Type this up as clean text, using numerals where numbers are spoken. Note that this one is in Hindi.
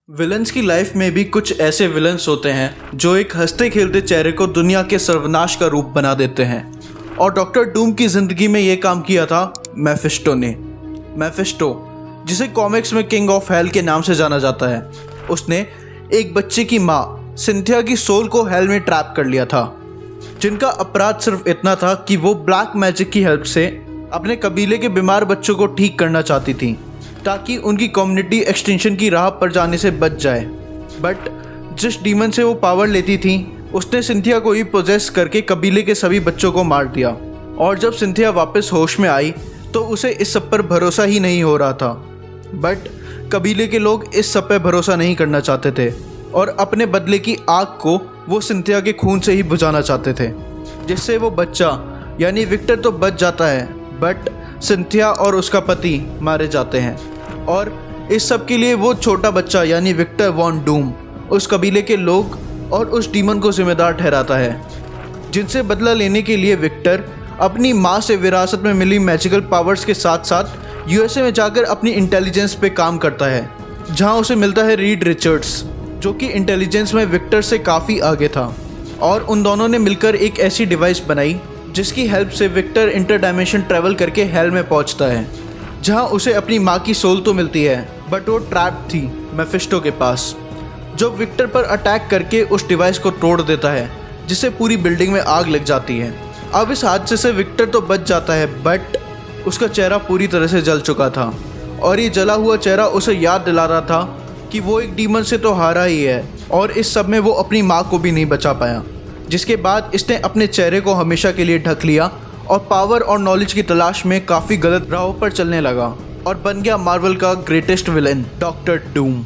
विलन्स की लाइफ में भी कुछ ऐसे विलन्स होते हैं जो एक हंसते खेलते चेहरे को दुनिया के सर्वनाश का रूप बना देते हैं। और डॉक्टर डूम की जिंदगी में ये काम किया था मेफिस्टो ने। मेफिस्टो, जिसे कॉमिक्स में किंग ऑफ हेल के नाम से जाना जाता है, उसने एक बच्चे की माँ सिंथिया की सोल को हेल में ट्रैप कर लिया था, जिनका अपराध सिर्फ इतना था कि वो ब्लैक मैजिक की हेल्प से अपने कबीले के बीमार बच्चों को ठीक करना चाहती थी ताकि उनकी कम्युनिटी एक्सटेंशन की राह पर जाने से बच जाए। बट जिस डीमन से वो पावर लेती थी, उसने सिंथिया को ही पोजेस करके कबीले के सभी बच्चों को मार दिया। और जब सिंथिया वापस होश में आई तो उसे इस सब पर भरोसा ही नहीं हो रहा था। बट कबीले के लोग इस सब पर भरोसा नहीं करना चाहते थे और अपने बदले की आग को वो सिंथिया के खून से ही बुझाना चाहते थे, जिससे वो बच्चा यानी विक्टर तो बच जाता है, बट सिंथिया और उसका पति मारे जाते हैं। और इस सब के लिए वो छोटा बच्चा यानी विक्टर वॉन डूम उस कबीले के लोग और उस डीमन को जिम्मेदार ठहराता है, जिनसे बदला लेने के लिए विक्टर अपनी माँ से विरासत में मिली मैजिकल पावर्स के साथ साथ यूएसए में जाकर अपनी इंटेलिजेंस पे काम करता है, जहाँ उसे मिलता है रीड रिचर्ड्स, जो कि इंटेलिजेंस में विक्टर से काफ़ी आगे था। और उन दोनों ने मिलकर एक ऐसी डिवाइस बनाई जिसकी हेल्प से विक्टर इंटर डायमेंशन ट्रैवल करके हेल में पहुंचता है, जहां उसे अपनी माँ की सोल तो मिलती है, बट वो ट्रैप थी मेफिस्टो के पास, जो विक्टर पर अटैक करके उस डिवाइस को तोड़ देता है, जिससे पूरी बिल्डिंग में आग लग जाती है। अब इस हादसे से विक्टर तो बच जाता है, बट उसका चेहरा पूरी तरह से जल चुका था और ये जला हुआ चेहरा उसे याद दिला रहा था कि वो एक डीमन से तो हारा ही है और इस सब में वो अपनी माँ को भी नहीं बचा पाया। जिसके बाद इसने अपने चेहरे को हमेशा के लिए ढक लिया और पावर और नॉलेज की तलाश में काफ़ी गलत राहों पर चलने लगा और बन गया मार्वल का ग्रेटेस्ट विलेन डॉक्टर डूम।